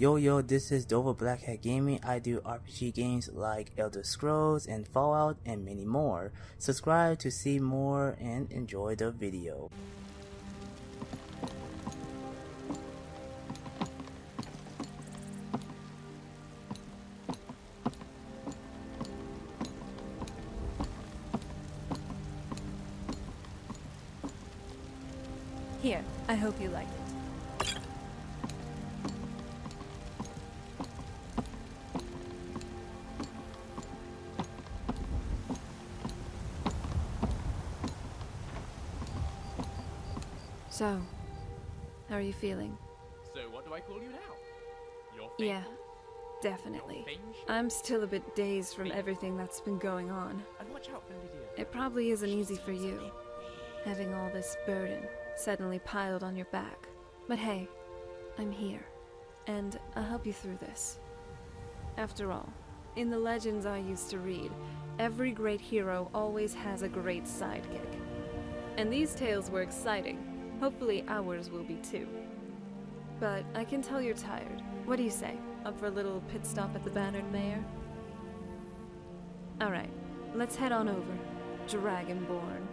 Yo, this is Blackhat Gaming. I do RPG games like Elder Scrolls and Fallout and many more. Subscribe to see more and enjoy the video. Here, I hope you like it. So, how are you feeling? So what do I call you now? Your Yeah, definitely. I'm still a bit dazed from everything that's been going on. And watch out for Lydia. It probably isn't easy for you, having all this burden suddenly piled on your back. But hey, I'm here, and I'll help you through this. After all, in the legends I used to read, every great hero always has a great sidekick. And these tales were exciting. Hopefully ours will be too. But I can tell you're tired. What do you say? Up for a little pit stop at the Bannered Mare? Alright, let's head on over. Dragonborn.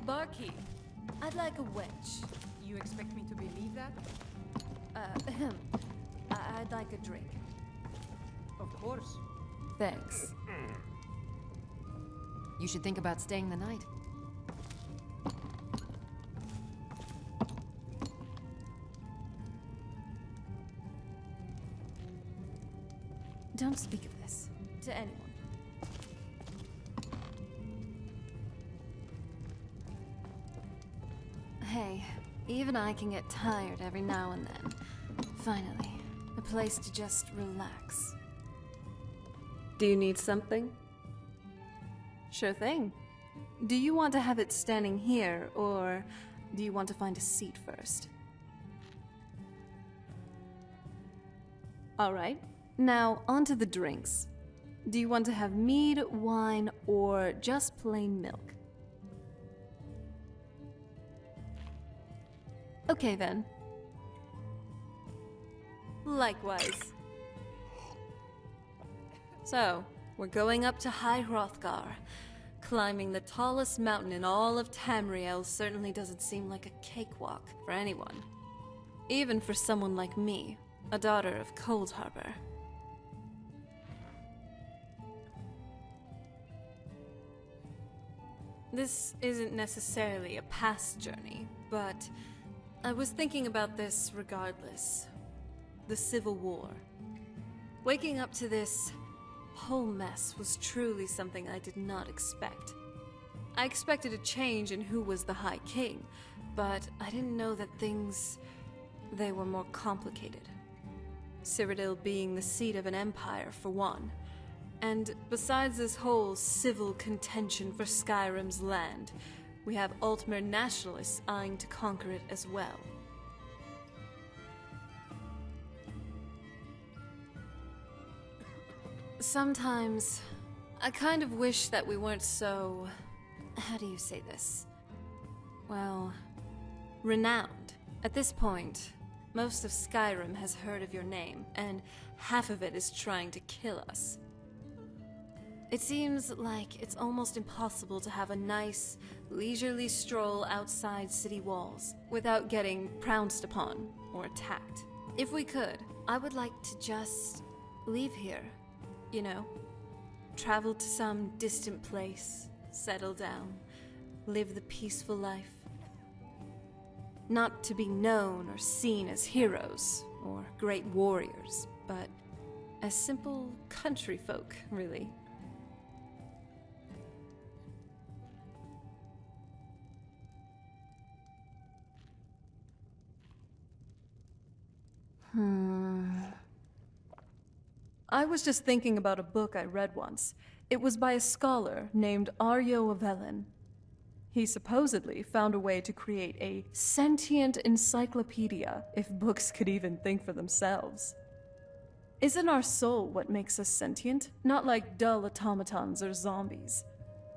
Barkeep, I'd like a wedge. You expect me to believe that? I'd like a drink. Of course. Thanks. You should think about staying the night. Don't speak of this to anyone. Hey, even I can get tired every now and then. Finally, a place to just relax. Do you need something? Sure thing. Do you want to have it standing here, or do you want to find a seat first? Alright, now on to the drinks. Do you want to have mead, wine, or just plain milk? Okay then. Likewise. So, we're going up to High Hrothgar. Climbing the tallest mountain in all of Tamriel certainly doesn't seem like a cakewalk for anyone. Even for someone like me, a daughter of Cold Harbor. This isn't necessarily a past journey, but I was thinking about this regardless. The Civil War. Waking up to this whole mess was truly something I did not expect. I expected a change in who was the High King, but I didn't know that they were more complicated. Cyrodiil being the seat of an empire, for one. And besides this whole civil contention for Skyrim's land, we have Altmer nationalists eyeing to conquer it as well. Sometimes, I kind of wish that we weren't so... how do you say this? Well, renowned. At this point, most of Skyrim has heard of your name, and half of it is trying to kill us. It seems like it's almost impossible to have a nice, leisurely stroll outside city walls without getting pounced upon or attacked. If we could, I would like to just leave here. You know, travel to some distant place, settle down, live the peaceful life. Not to be known or seen as heroes or great warriors, but as simple country folk, really. I was just thinking about a book I read once. It was by a scholar named Aryo of Ellen. He supposedly found a way to create a sentient encyclopedia, if books could even think for themselves. Isn't our soul what makes us sentient? Not like dull automatons or zombies.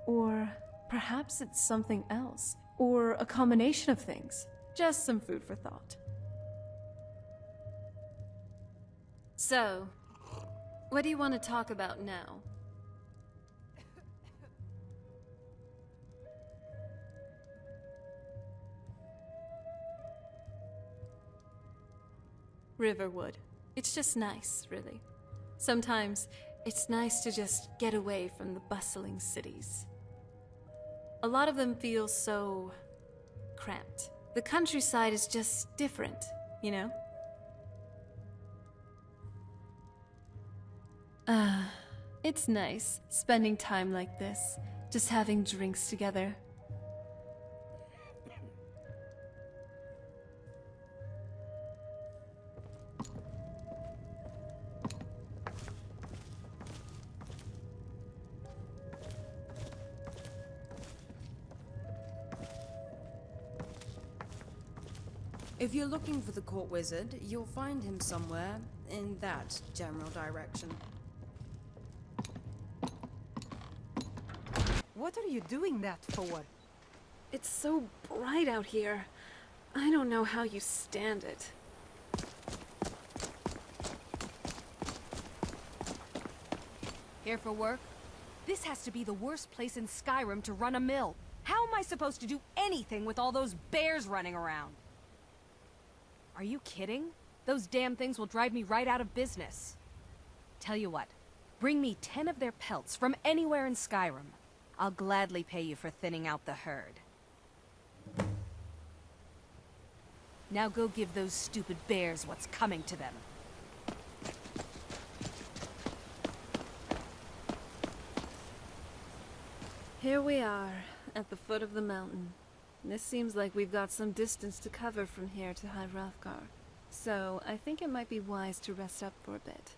Or perhaps it's something else. Or a combination of things. Just some food for thought. So, what do you want to talk about now? Riverwood. It's just nice, really. Sometimes, it's nice to just get away from the bustling cities. A lot of them feel so cramped. The countryside is just different, you know? It's nice spending time like this, just having drinks together. If you're looking for the court wizard, you'll find him somewhere in that general direction. What are you doing that for? It's so bright out here. I don't know how you stand it. Here for work? This has to be the worst place in Skyrim to run a mill. How am I supposed to do anything with all those bears running around? Are you kidding? Those damn things will drive me right out of business. Tell you what, bring me 10 of their pelts from anywhere in Skyrim. I'll gladly pay you for thinning out the herd. Now go give those stupid bears what's coming to them. Here we are, at the foot of the mountain. This seems like we've got some distance to cover from here to High Hrothgar. So, I think it might be wise to rest up for a bit.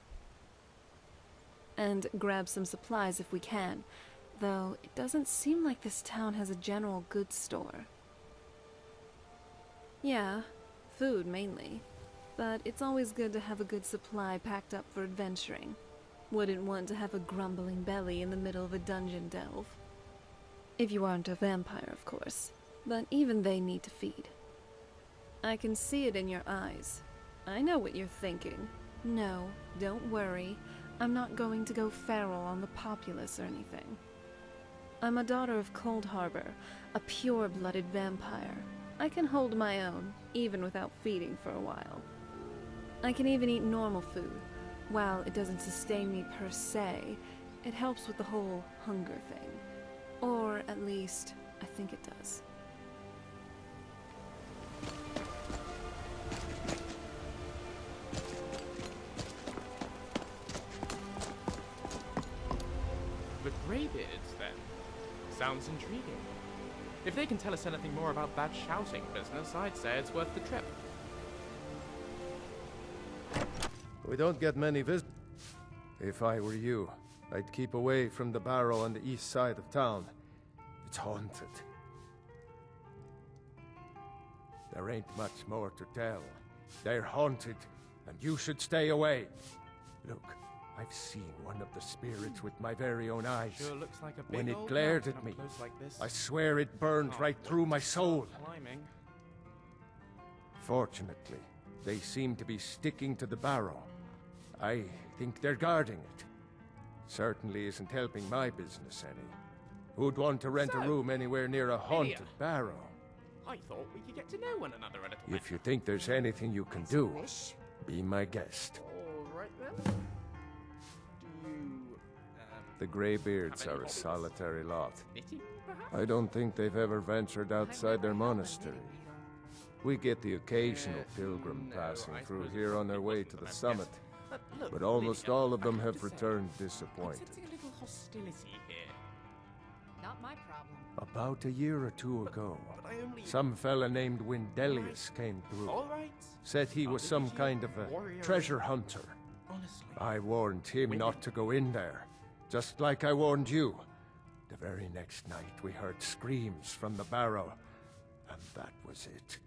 And grab some supplies if we can. Though, it doesn't seem like this town has a general goods store. Yeah, food mainly. But it's always good to have a good supply packed up for adventuring. Wouldn't want to have a grumbling belly in the middle of a dungeon delve. If you aren't a vampire, of course. But even they need to feed. I can see it in your eyes. I know what you're thinking. No, don't worry. I'm not going to go feral on the populace or anything. I'm a daughter of Cold Harbor, a pure-blooded vampire. I can hold my own, even without feeding for a while. I can even eat normal food. While it doesn't sustain me per se, it helps with the whole hunger thing. Or, at least, I think it does. The Greybeards, then? Sounds intriguing. If they can tell us anything more about that shouting business, I'd say it's worth the trip. We don't get many visitors. If I were you, I'd keep away from the barrow on the east side of town. It's haunted. There ain't much more to tell. They're haunted, and you should stay away. Look, I've seen one of the spirits with my very own eyes. Sure looks like a big When it old glared mountain at me, up close like this. I swear it burned Can't right wait through to my start soul. climbing. Fortunately, they seem to be sticking to the barrow. I think they're guarding it. Certainly isn't helping my business any. Who'd want to rent a So, room anywhere near a haunted Lydia. barrow? I thought we could get to know one another a little If better. you think there's anything you can do, be my guest. All right then. Do you The Greybeards have any are a hobbies? solitary lot. knitting, perhaps? I don't think they've ever ventured outside their monastery. We get the occasional pilgrim no, passing I through suppose here it on their way wasn't to the the best summit, guess. Look, but almost Lydia, all of them I have to say, returned I'm disappointed. sensing a little hostility here. Not my problem. About a year or two ago, But I only... some fella named Windelius came through. All right. Said he I'll was leave some it to kind you, of a warrior. treasure hunter. Honestly. I warned him not to go in there, just like I warned you. The very next night we heard screams from the barrow, and that was it.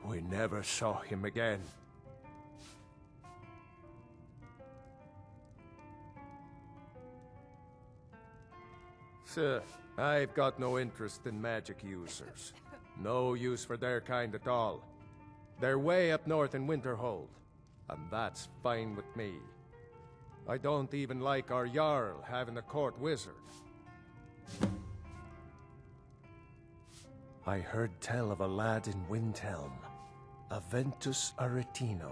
We never saw him again. Sir, I've got no interest in magic users. No use for their kind at all. They're way up north in Winterhold, and that's fine with me. I don't even like our Jarl having a court wizard. I heard tell of a lad in Windhelm, Aventus Aretino.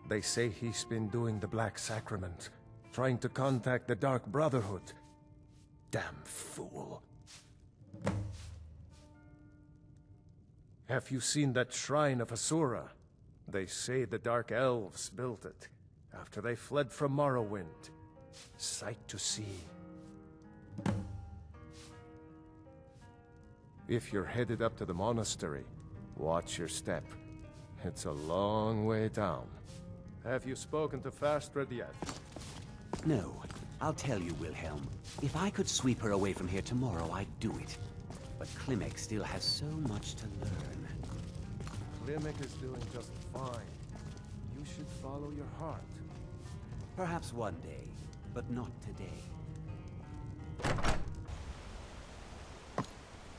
They say he's been doing the Black Sacrament, trying to contact the Dark Brotherhood. Damn fool. Have you seen that shrine of Asura? They say the Dark Elves built it after they fled from Morrowind. Sight to see. If you're headed up to the monastery, watch your step. It's a long way down. Have you spoken to Fastred yet? No. I'll tell you, Wilhelm. If I could sweep her away from here tomorrow, I'd do it. But Klimek still has so much to learn. Klimek is doing just fine. You should follow your heart. Perhaps one day, but not today.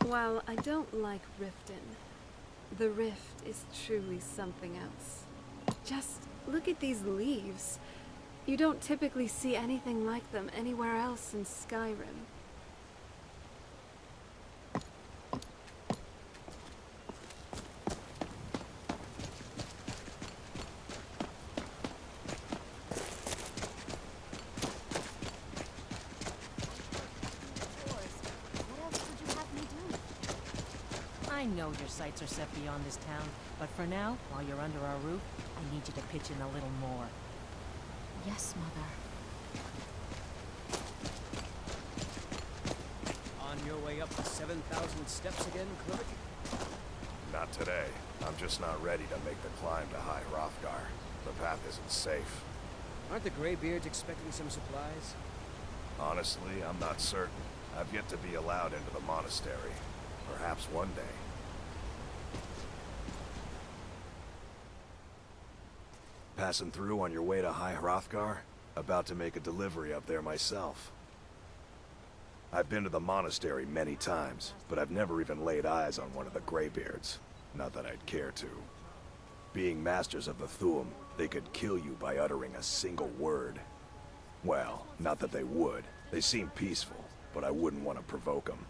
While I don't like Riften, the Rift is truly something else. Just look at these leaves. You don't typically see anything like them anywhere else in Skyrim. I know your sights are set beyond this town, but for now, while you're under our roof, I need you to pitch in a little more. Yes, Mother. On your way up the 7,000 steps again, Klimek? Not today. I'm just not ready to make the climb to High Hrothgar. The path isn't safe. Aren't the Greybeards expecting some supplies? Honestly, I'm not certain. I've yet to be allowed into the monastery. Perhaps one day. Passing through on your way to High Hrothgar? About to make a delivery up there myself. I've been to the monastery many times, but I've never even laid eyes on one of the Greybeards. Not that I'd care to. Being masters of the Thu'um, they could kill you by uttering a single word. Well, not that they would. They seem peaceful, but I wouldn't want to provoke them.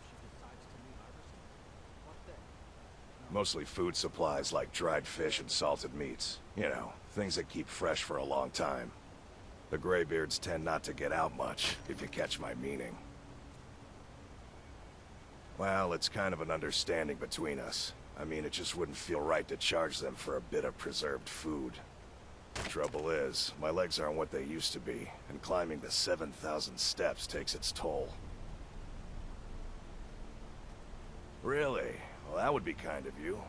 Mostly food supplies like dried fish and salted meats. You know, things that keep fresh for a long time. The Greybeards tend not to get out much, if you catch my meaning. Well, it's kind of an understanding between us. I mean, it just wouldn't feel right to charge them for a bit of preserved food. Trouble is, my legs aren't what they used to be, and climbing the 7,000 steps takes its toll. Really? Well, that would be kind of you.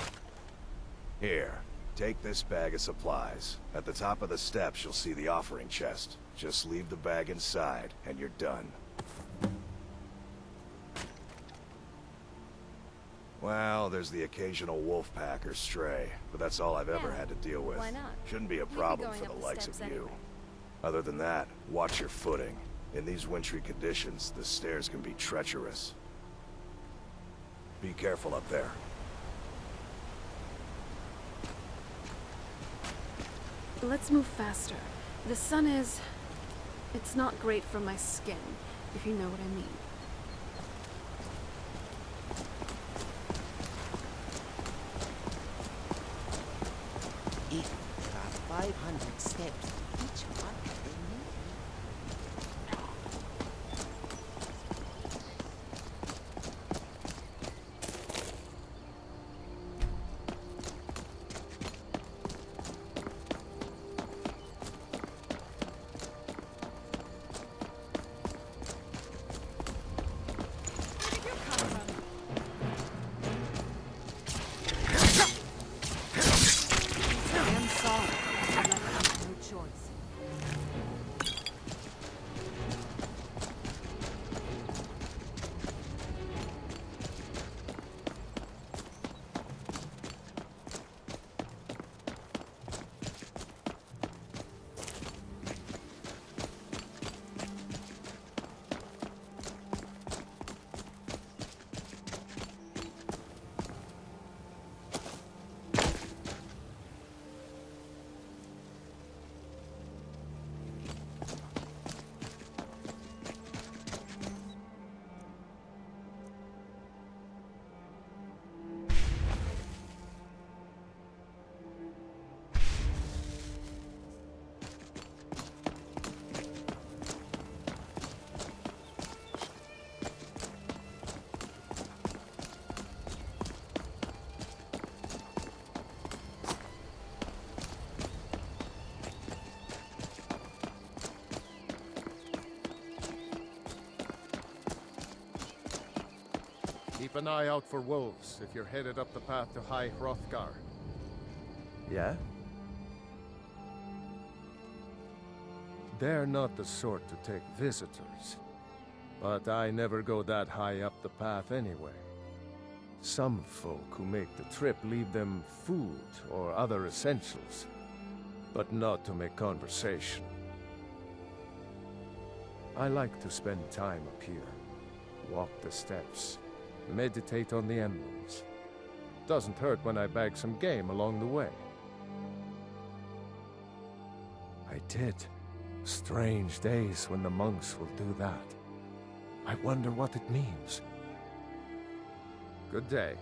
Here, take this bag of supplies. At the top of the steps, you'll see the offering chest. Just leave the bag inside, and you're done. Well, there's the occasional wolf pack or stray, but that's all I've ever had to deal with. Why not? Shouldn't be a We'd be problem going for up the the likes of steps you. anyway. Other than that, watch your footing. In these wintry conditions, the stairs can be treacherous. Be careful up there. Let's move faster. The sun is... it's not great for my skin, if you know what I mean. If there are 500 steps, each one they move. I'm sorry. I have no choice. an eye out for wolves if you're headed up the path to High Hrothgar. Yeah? They're not the sort to take visitors. But I never go that high up the path anyway. Some folk who make the trip leave them food or other essentials, but not to make conversation. I like to spend time up here, walk the steps, meditate on the emblems. Doesn't hurt when I bag some game along the way. I did. Strange days when the monks will do that. I wonder what it means. Good day.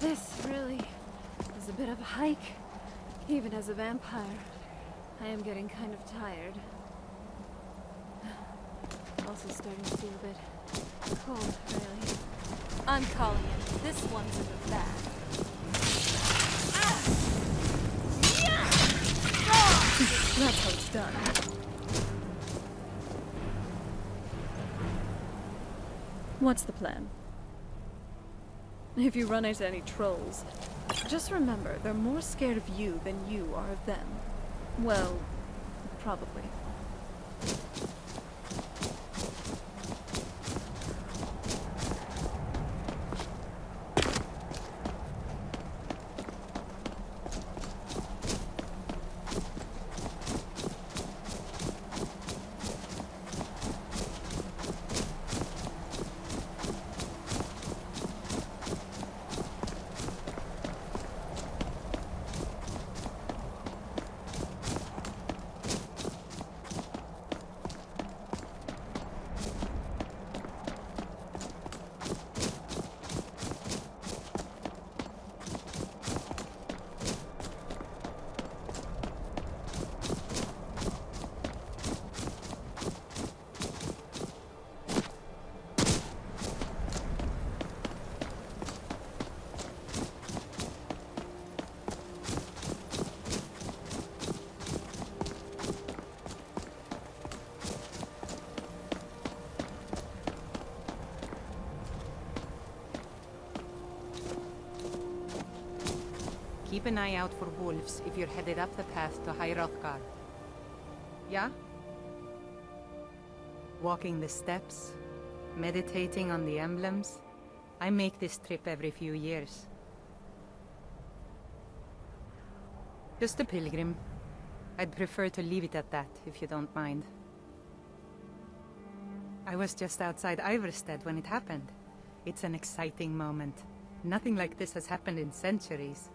This really is a bit of a hike. Even as a vampire, I am getting kind of tired. Also starting to feel a bit cold, really. I'm calling it. This one's in the bag. That's how it's done. What's the plan? If you run into any trolls, just remember they're more scared of you than you are of them. Well, probably. Keep an eye out for wolves if you're headed up the path to High Hrothgar. Yeah? Walking the steps, meditating on the emblems. I make this trip every few years. Just a pilgrim. I'd prefer to leave it at that, if you don't mind. I was just outside Iverstead when it happened. It's an exciting moment. Nothing like this has happened in centuries.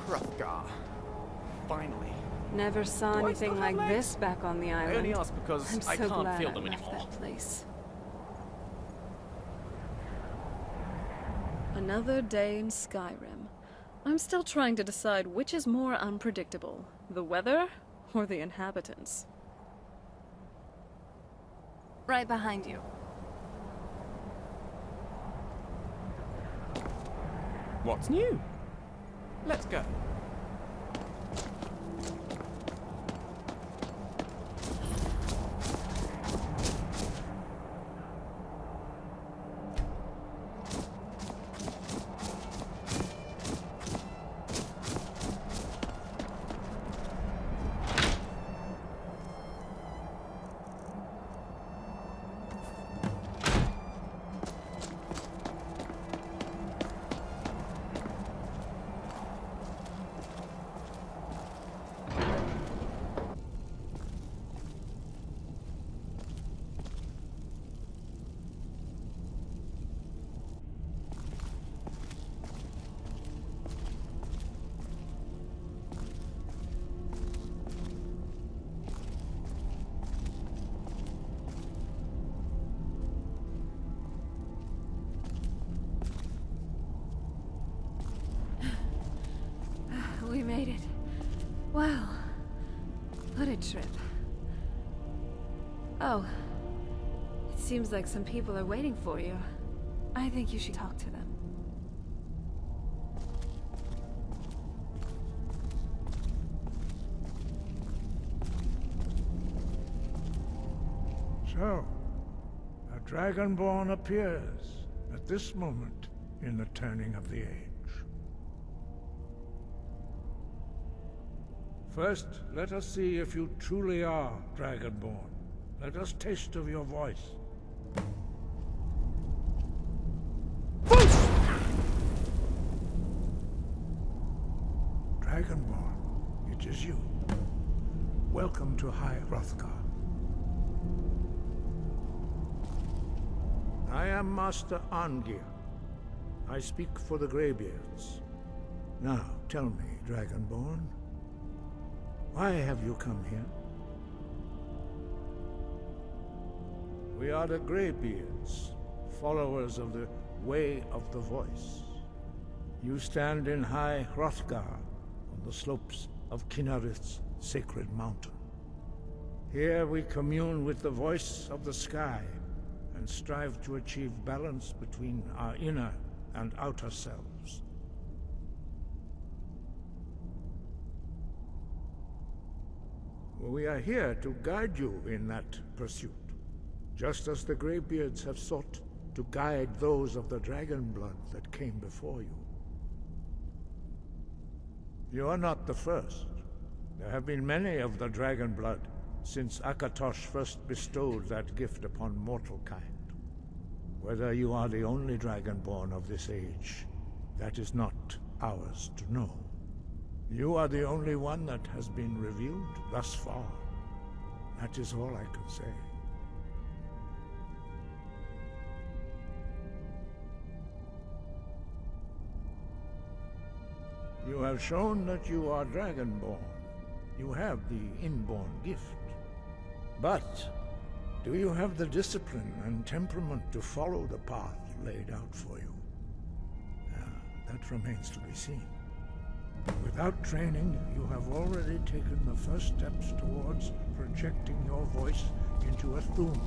Hrothgar. Finally. Never saw Do I anything still like have legs? this back on the island. I only ask because I'm so I can't glad feel I them left anymore. that place. Another day in Skyrim. I'm still trying to decide which is more unpredictable, the weather or the inhabitants. Right behind you. What's new? Let's go. trip. Oh. It seems like some people are waiting for you. I think you should talk to them. So, a Dragonborn appears at this moment in the turning of the age. First, let us see if you truly are Dragonborn. Let us taste of your voice. Dragonborn, it is you. Welcome to High Hrothgar. I am Master Arngir. I speak for the Greybeards. Now, tell me, Dragonborn, why have you come here? We are the Greybeards, followers of the Way of the Voice. You stand in High Hrothgar, on the slopes of Kinnarith's sacred mountain. Here we commune with the voice of the sky, and strive to achieve balance between our inner and outer selves. We are here to guide you in that pursuit, just as the Greybeards have sought to guide those of the dragon blood that came before you. You are not the first. There have been many of the dragon blood since Akatosh first bestowed that gift upon mortal kind. Whether you are the only Dragonborn of this age, that is not ours to know. You are the only one that has been revealed thus far. That is all I can say. You have shown that you are Dragonborn. You have the inborn gift. But do you have the discipline and temperament to follow the path laid out for you? That remains to be seen. Without training, you have already taken the first steps towards projecting your voice into a thum,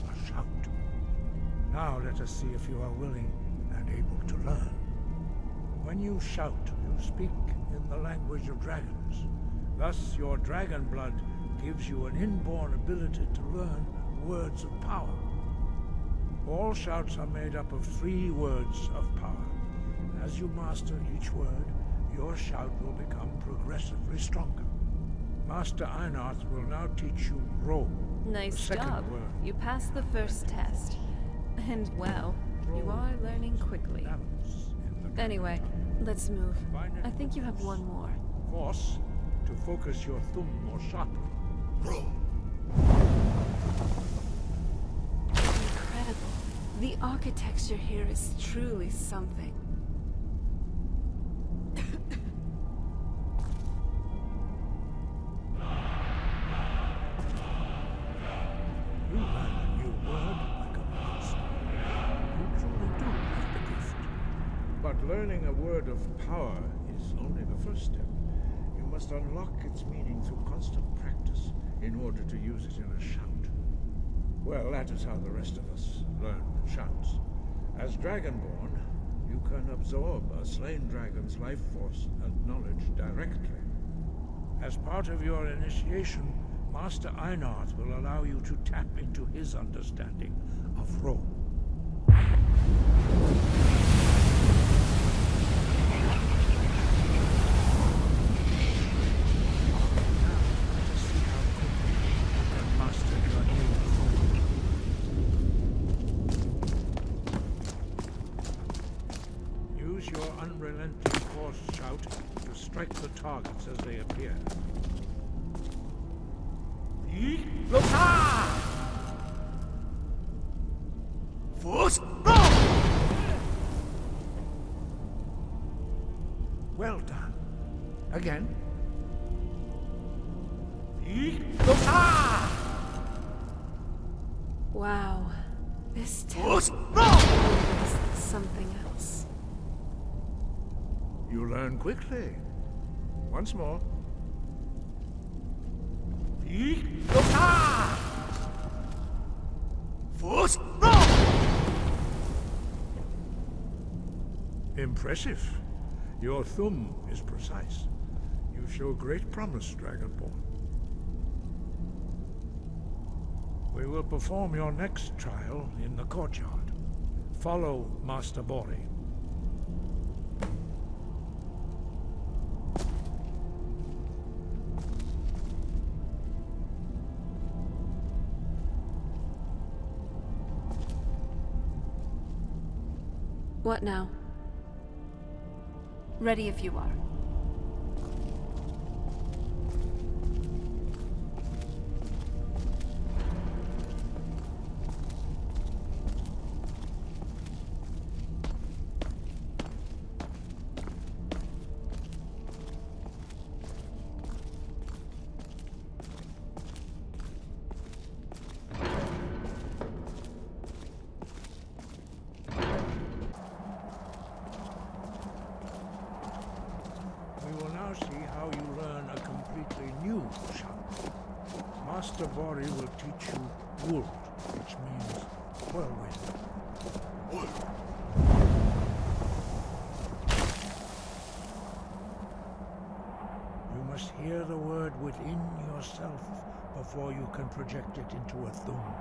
a shout. Now let us see if you are willing and able to learn. When you shout, you speak in the language of dragons. Thus, your dragon blood gives you an inborn ability to learn words of power. All shouts are made up of 3 words of power. As you master each word, your shout will become progressively stronger. Master Einarth will now teach you roll. Nice job. Word. You passed the first test. And well, you are learning quickly. Anyway, let's move. I think you have one more. Force to focus your thumb more sharply. Roll. Incredible. The architecture here is truly something. You learn a new word like a monster. You truly do have the gift. But learning a word of power is only the first step. You must unlock its meaning through constant practice in order to use it in a shout. Well, that is how the rest of us learn shouts. As Dragonborn, you can absorb a slain dragon's life force and knowledge directly. As part of your initiation, Master Einarth will allow you to tap into his understanding of Rome. Strike the targets as they appear. Force! Well done. Again. Wow. This temple is something else. You learn quickly. Once more. Impressive. Your thumb is precise. You show great promise, Dragonborn. We will perform your next trial in the courtyard. Follow Master Bori. What now? Ready if you are. See how you learn a completely new shout. Master Bori will teach you Wold, which means whirlwind. You must hear the word within yourself before you can project it into a thum.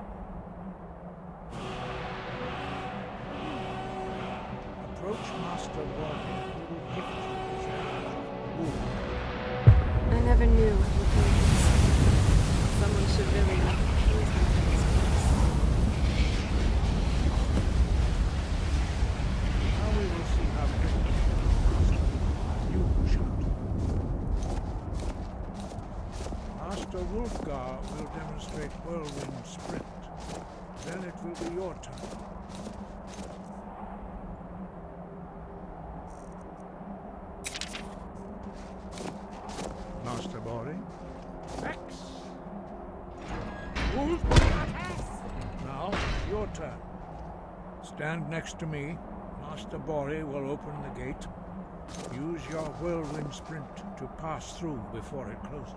Approach Master Bori and he will gift you his knowledge. I never knew what this. Someone should really know. Now we will see how you shout. Master Wolfgar will demonstrate whirlwind sprint. Then it will be your turn. Master Bori. X. Now, your turn. Stand next to me. Master Bori will open the gate. Use your whirlwind sprint to pass through before it closes.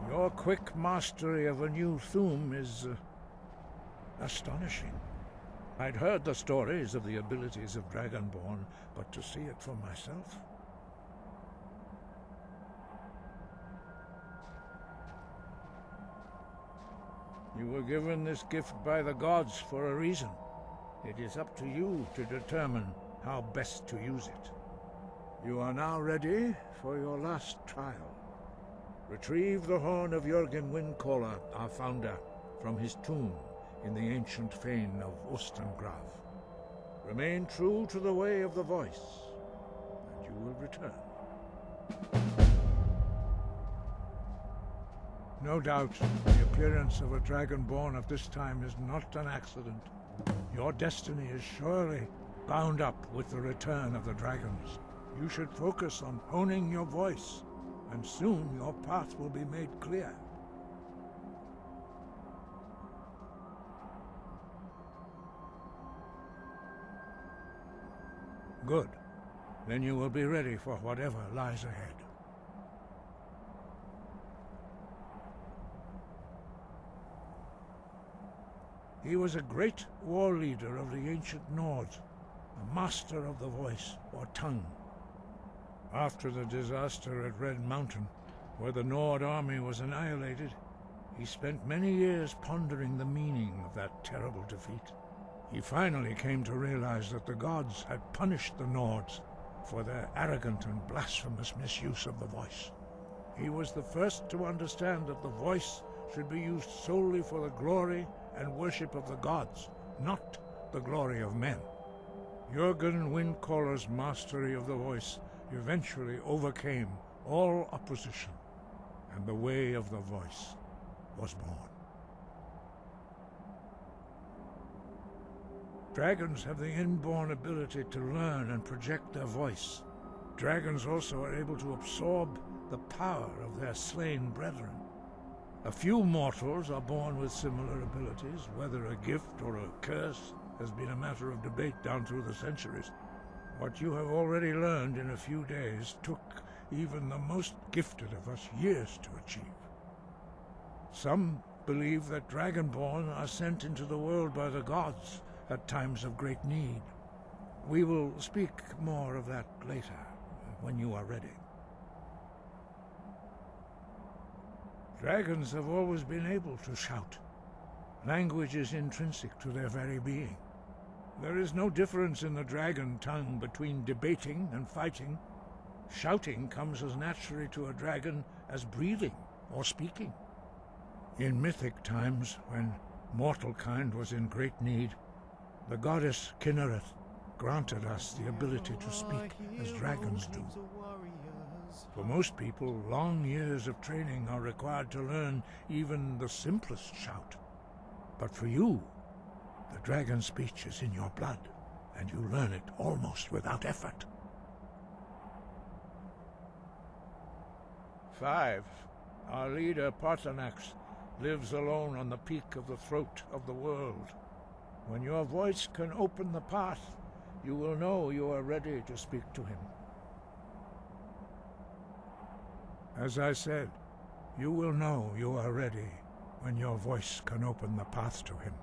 Your quick mastery of a new thum is astonishing. I'd heard the stories of the abilities of Dragonborn, but to see it for myself... You were given this gift by the gods for a reason. It is up to you to determine how best to use it. You are now ready for your last trial. Retrieve the horn of Jürgen Windcaller, our founder, from his tomb in the ancient fane of Ostengrav. Remain true to the way of the voice, and you will return. No doubt, the appearance of a Dragonborn at this time is not an accident. Your destiny is surely bound up with the return of the dragons. You should focus on honing your voice, and soon your path will be made clear. Good. Then you will be ready for whatever lies ahead. He was a great war leader of the ancient Nords, a master of the voice, or tongue. After the disaster at Red Mountain, where the Nord army was annihilated, he spent many years pondering the meaning of that terrible defeat. He finally came to realize that the gods had punished the Nords for their arrogant and blasphemous misuse of the voice. He was the first to understand that the voice should be used solely for the glory and worship of the gods, not the glory of men. Jürgen Windcaller's mastery of the voice eventually overcame all opposition, and the way of the voice was born. Dragons have the inborn ability to learn and project their voice. Dragons also are able to absorb the power of their slain brethren. A few mortals are born with similar abilities. Whether a gift or a curse has been a matter of debate down through the centuries. What you have already learned in a few days took even the most gifted of us years to achieve. Some believe that Dragonborn are sent into the world by the gods at times of great need. We will speak more of that later, when you are ready. Dragons have always been able to shout. Language is intrinsic to their very being. There is no difference in the dragon tongue between debating and fighting. Shouting comes as naturally to a dragon as breathing or speaking. In mythic times, when mortal kind was in great need, the goddess Kinnereth granted us the ability to speak as dragons do. For most people, long years of training are required to learn even the simplest shout. But for you, the dragon speech is in your blood, and you learn it almost without effort. 5. Our leader, Parthenax, lives alone on the peak of the throat of the world. When your voice can open the path, you will know you are ready to speak to him. As I said, you will know you are ready when your voice can open the path to him.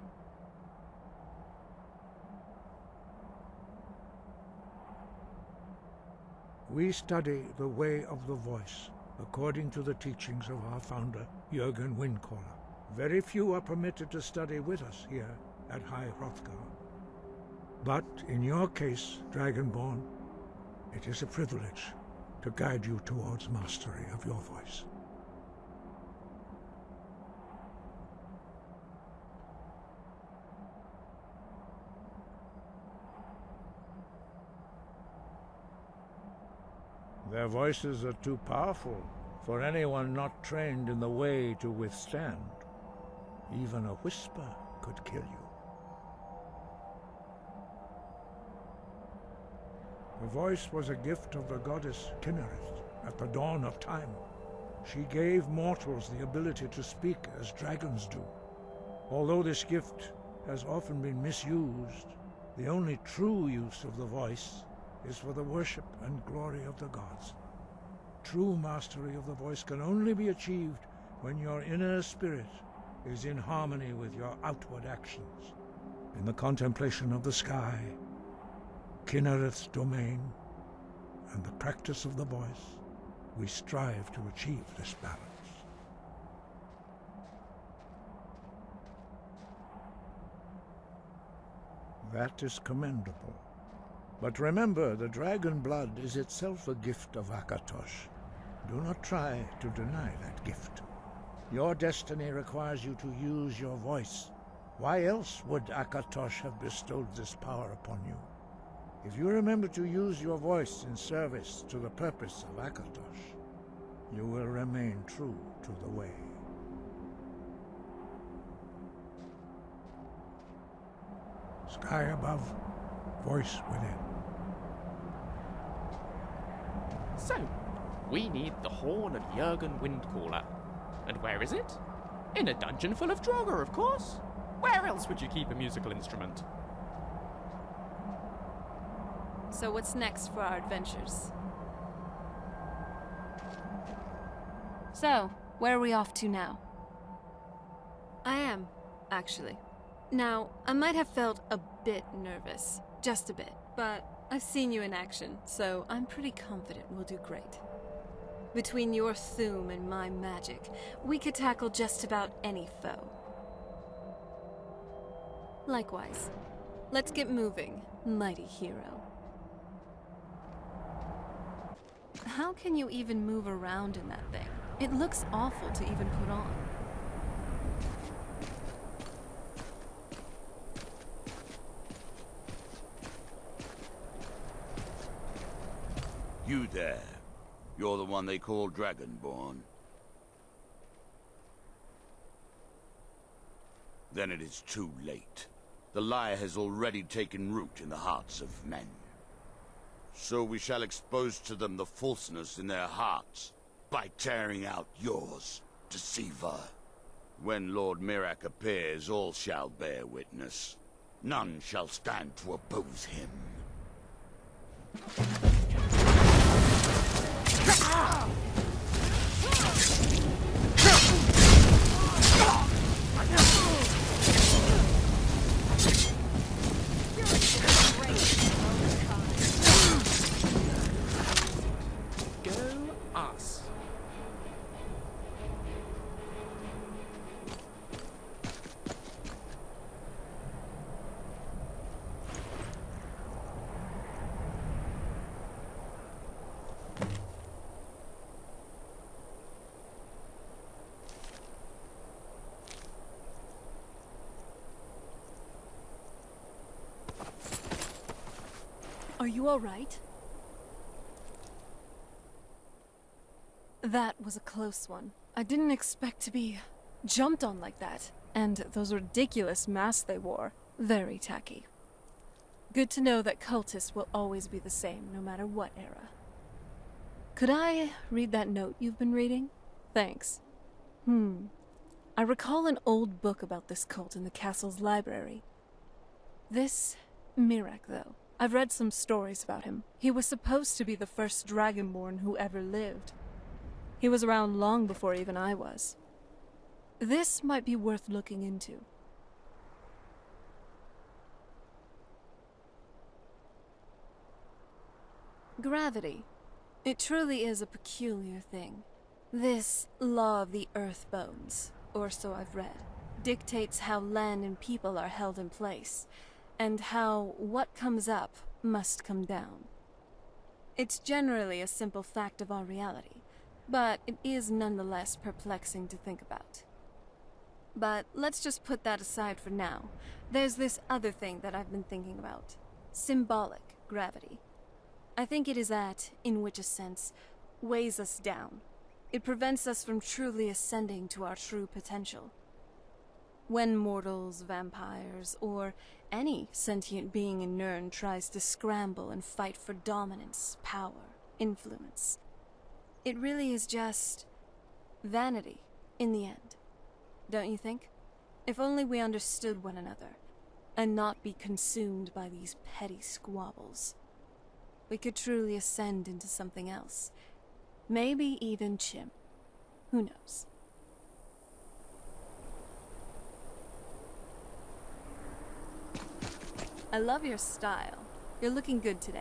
We study the way of the voice, according to the teachings of our founder, Jürgen Windcaller. Very few are permitted to study with us here at High Hrothgar. But in your case, Dragonborn, it is a privilege to guide you towards mastery of your voice. Their voices are too powerful for anyone not trained in the way to withstand. Even a whisper could kill you. The voice was a gift of the goddess Kinnereth at the dawn of time. She gave mortals the ability to speak as dragons do. Although this gift has often been misused, the only true use of the voice is for the worship and glory of the gods. True mastery of the voice can only be achieved when your inner spirit is in harmony with your outward actions. In the contemplation of the sky, Kinnereth's domain, and the practice of the voice, we strive to achieve this balance. That is commendable. But remember, the dragon blood is itself a gift of Akatosh. Do not try to deny that gift. Your destiny requires you to use your voice. Why else would Akatosh have bestowed this power upon you? If you remember to use your voice in service to the purpose of Akatosh, you will remain true to the way. Sky above, voice within. So, we need the horn of Jürgen Windcaller. And where is it? In a dungeon full of Draugr, of course. Where else would you keep a musical instrument? So what's next for our adventures? So, where are we off to now? I am, actually. Now, I might have felt a bit nervous. Just a bit. But I've seen you in action, so I'm pretty confident we'll do great. Between your Thuum and my magic, we could tackle just about any foe. Likewise. Let's get moving, mighty hero. How can you even move around in that thing? It looks awful to even put on. You there. You're the one they call Dragonborn. Then it is too late. The lie has already taken root in the hearts of men. So we shall expose to them the falseness in their hearts by tearing out yours, deceiver. When Lord Mirak appears, all shall bear witness. None shall stand to oppose him. Go us. Are you all right? That was a close one. I didn't expect to be jumped on like that. And those ridiculous masks they wore. Very tacky. Good to know that cultists will always be the same, no matter what era. Could I read that note you've been reading? Thanks. I recall an old book about this cult in the castle's library. This Mirak, though. I've read some stories about him. He was supposed to be the first Dragonborn who ever lived. He was around long before even I was. This might be worth looking into. Gravity. It truly is a peculiar thing. This law of the earth bones, or so I've read, dictates how land and people are held in place, and how what comes up must come down. It's generally a simple fact of our reality, but it is nonetheless perplexing to think about. But let's just put that aside for now. There's this other thing that I've been thinking about. Symbolic gravity. I think it is that, in which a sense, weighs us down. It prevents us from truly ascending to our true potential. When mortals, vampires, or any sentient being in Nirn tries to scramble and fight for dominance, power, influence, it really is just vanity in the end. Don't you think? If only we understood one another, and not be consumed by these petty squabbles, we could truly ascend into something else. Maybe even Chim. Who knows? I love your style. You're looking good today.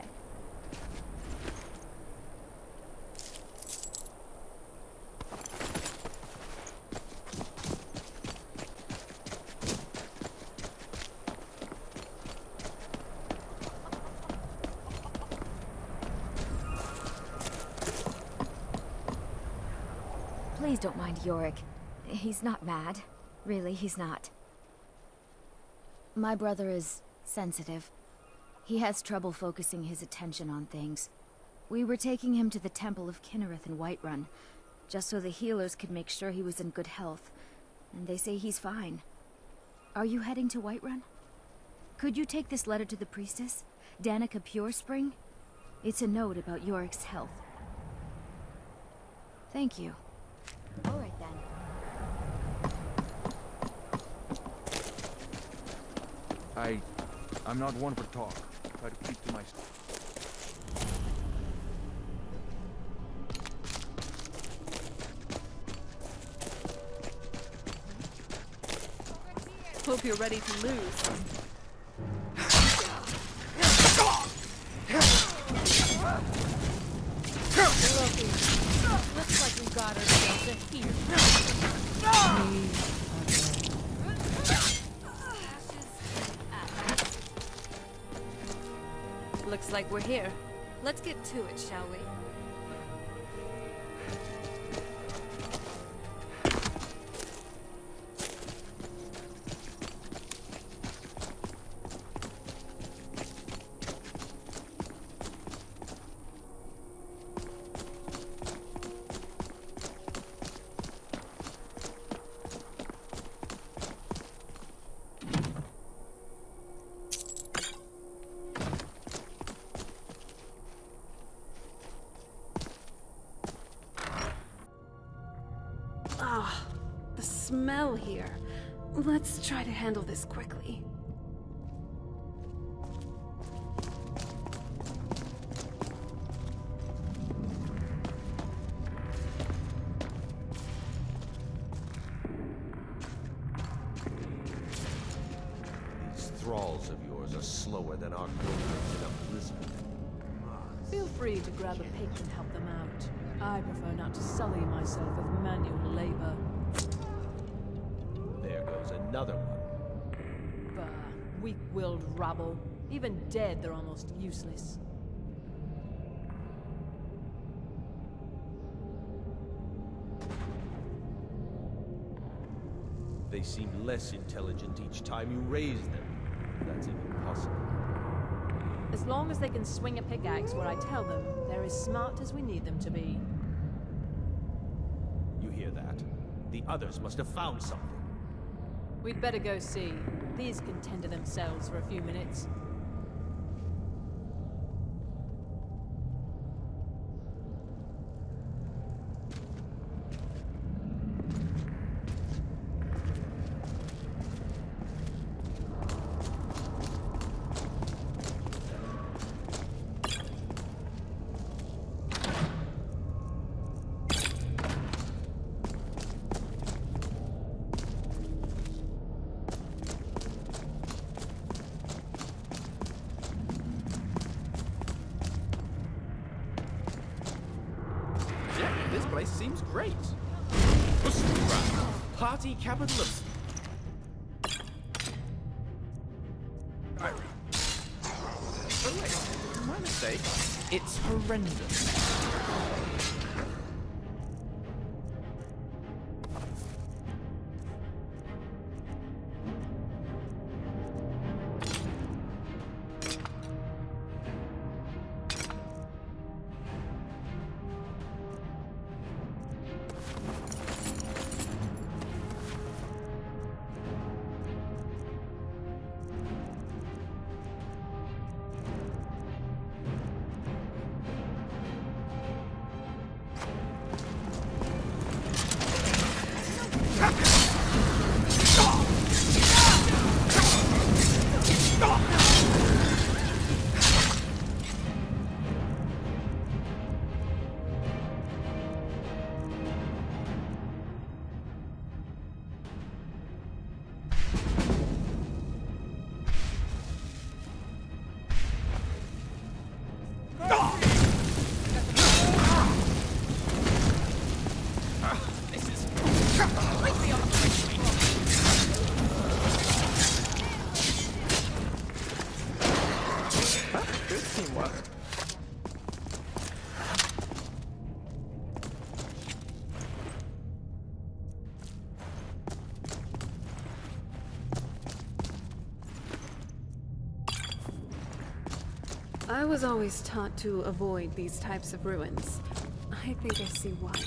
Please don't mind Yorick. He's not mad. Really, he's not. My brother is sensitive. He has trouble focusing his attention on things. We were taking him to the Temple of Kinnereth in Whiterun, just so the healers could make sure he was in good health, and they say he's fine. Are you heading to Whiterun? Could you take this letter to the priestess, Danica Purespring? It's a note about Yorick's health. Thank you. All right then. I'm not one for talk. Try to keep to myself. Hope you're ready to lose. Looks like we got ourselves a here. Looks like we're here. Let's get to it, shall we? Let's try to handle this quickly. These thralls of yours are slower than our goldens in a blizzard. Feel free to grab a pick and help them out. I prefer not to sully myself with manual labor. There goes another one. Bah, weak-willed rabble. Even dead, they're almost useless. They seem less intelligent each time you raise them. If that's even possible. As long as they can swing a pickaxe where I tell them, they're as smart as we need them to be. You hear that? The others must have found something. We'd better go see. These can tend to themselves for a few minutes. This place seems great. Party capital of... Skyrim. Oh wait, my mistake. It's horrendous. I was always taught to avoid these types of ruins. I think I see why now.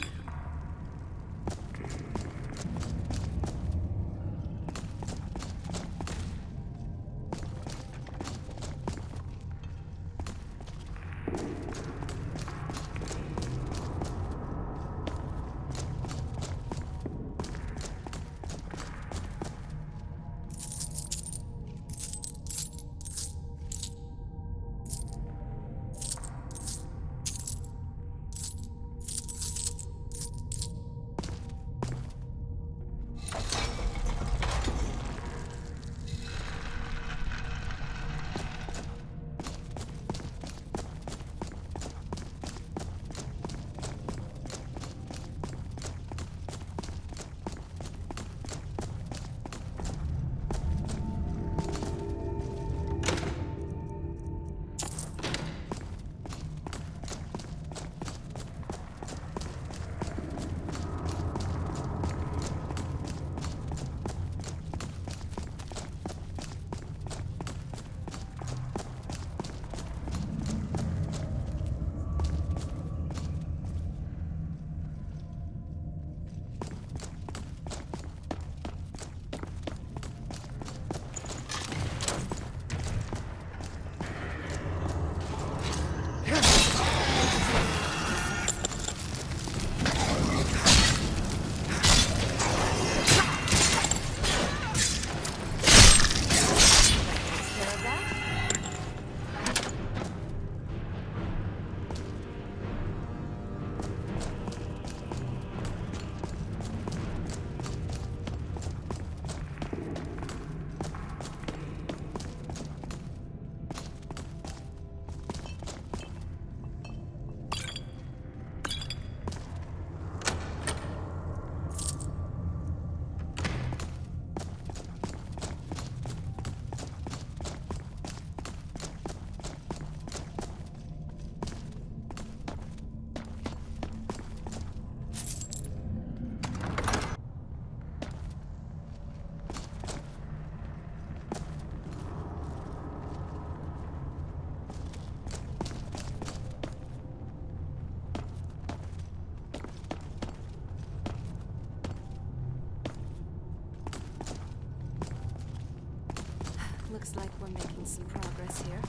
Looks like we're making some progress here.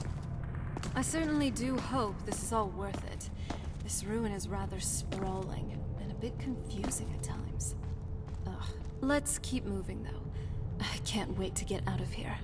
I certainly do hope this is all worth it. This ruin is rather sprawling and a bit confusing at times. Ugh. Let's keep moving, though. I can't wait to get out of here.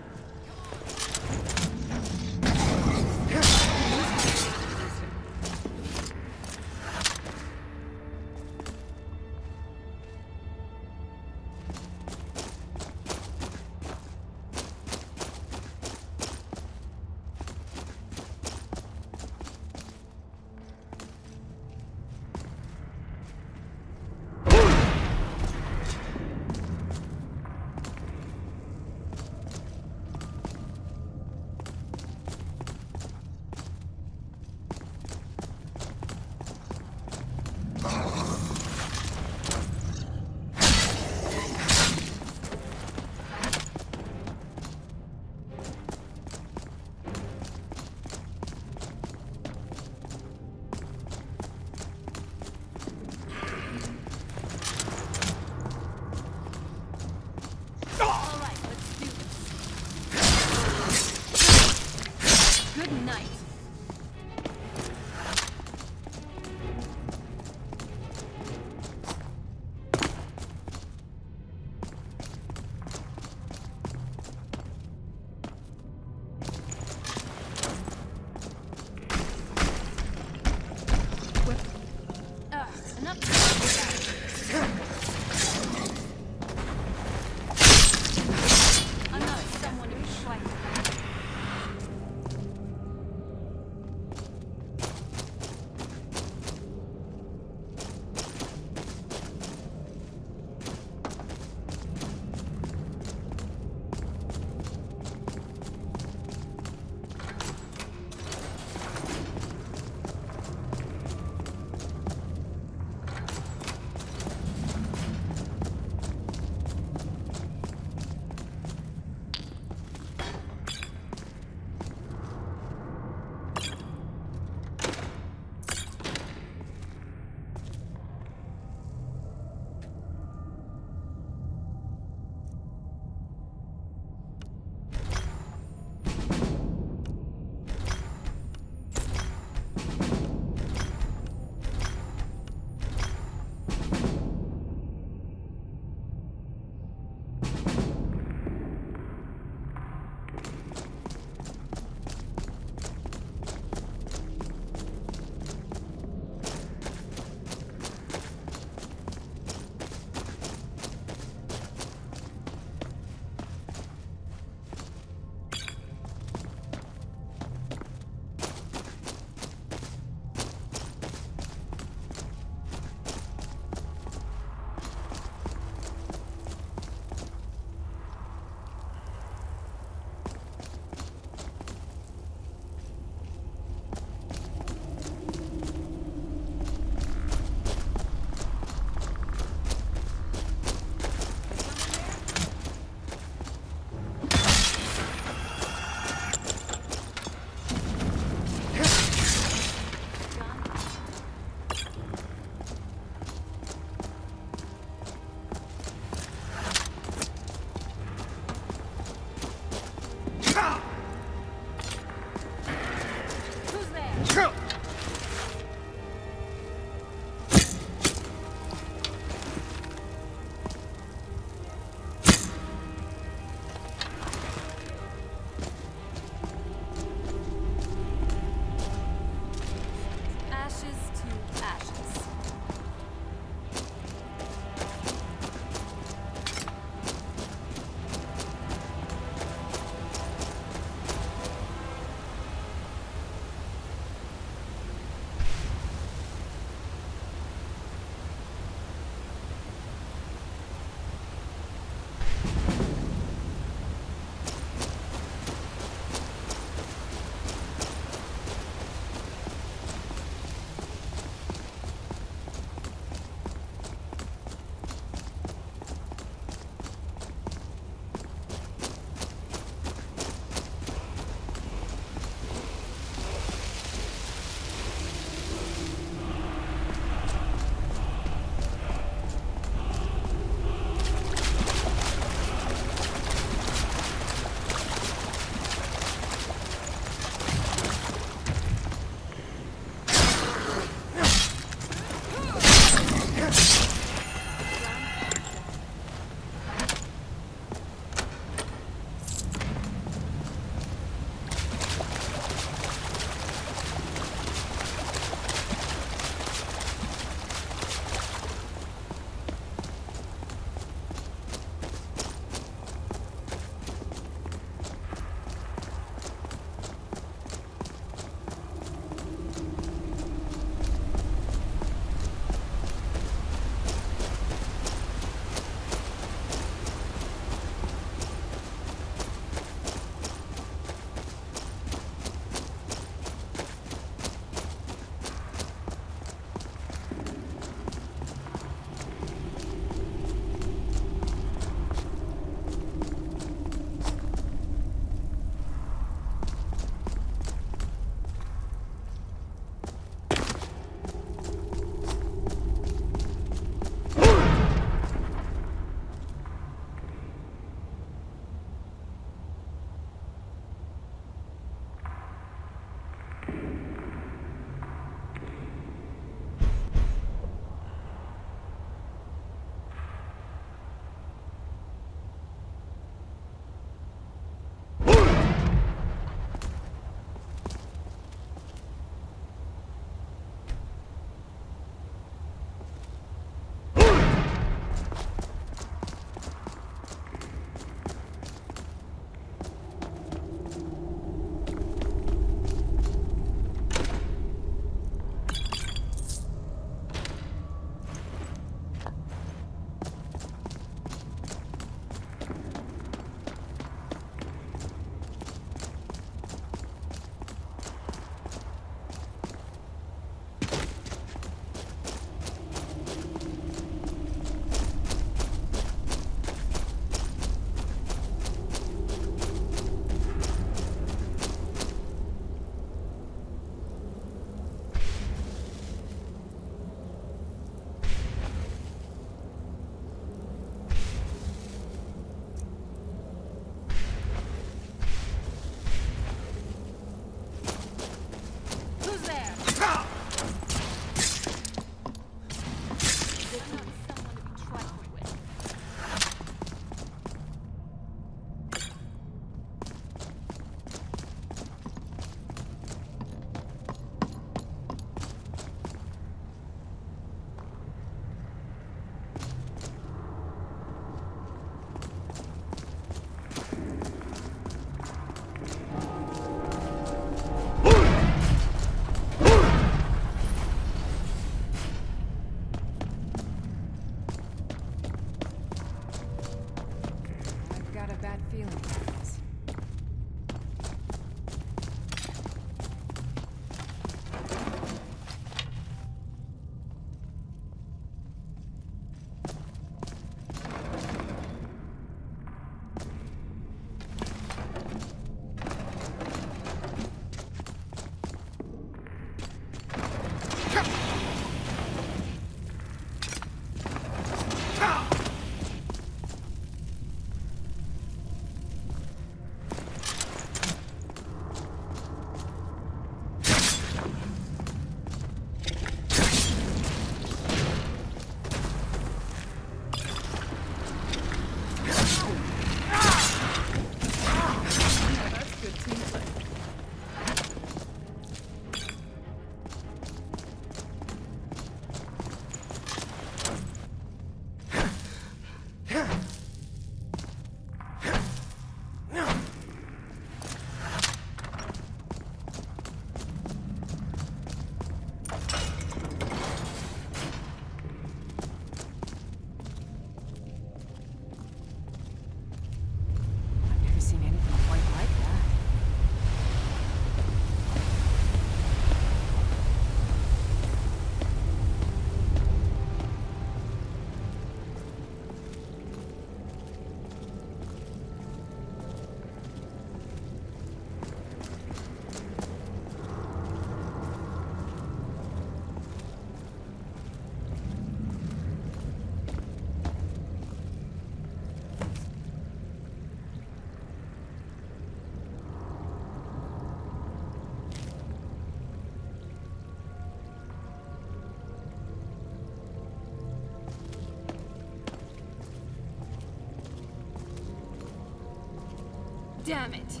damn it!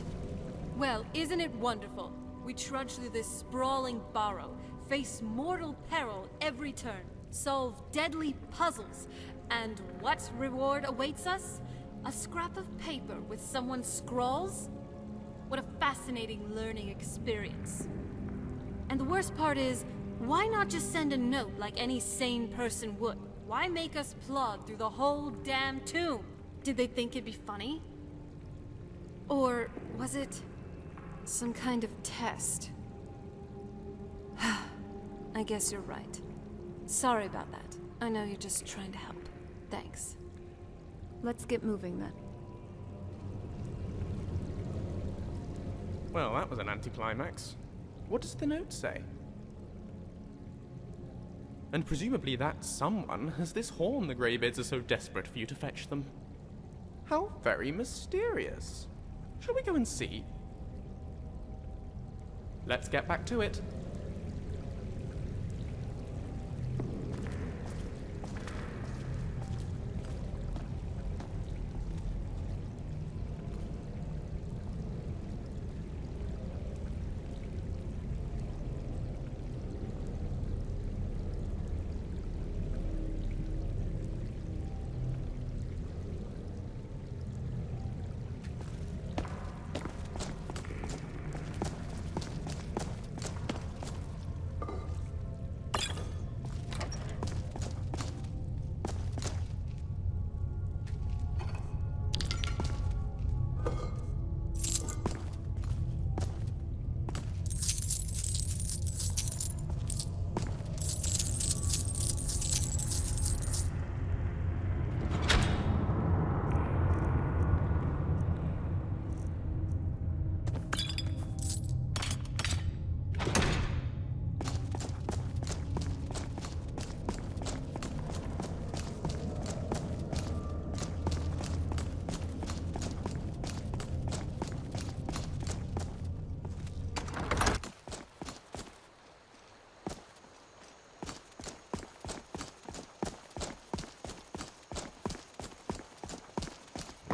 Well, isn't it wonderful? We trudge through this sprawling burrow, face mortal peril every turn, solve deadly puzzles, and what reward awaits us? A scrap of paper with someone's scrawls? What a fascinating learning experience. And the worst part is, why not just send a note like any sane person would? Why make us plod through the whole damn tomb? Did they think it'd be funny? Or was it some kind of test? I guess you're right. Sorry about that. I know you're just trying to help. Thanks. Let's get moving then. Well, that was an anticlimax. What does the note say? And presumably that someone has this horn the Greybeards are so desperate for you to fetch them. How very mysterious. Shall we go and see? Let's get back to it.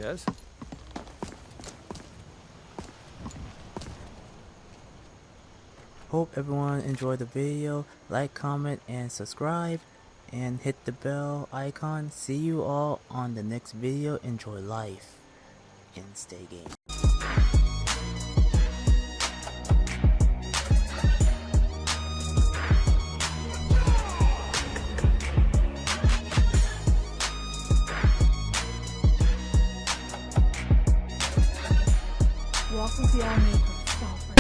Yes? Hope everyone enjoyed the video. Like, comment, and subscribe. And hit the bell icon. See you all on the next video. Enjoy life and stay gaming.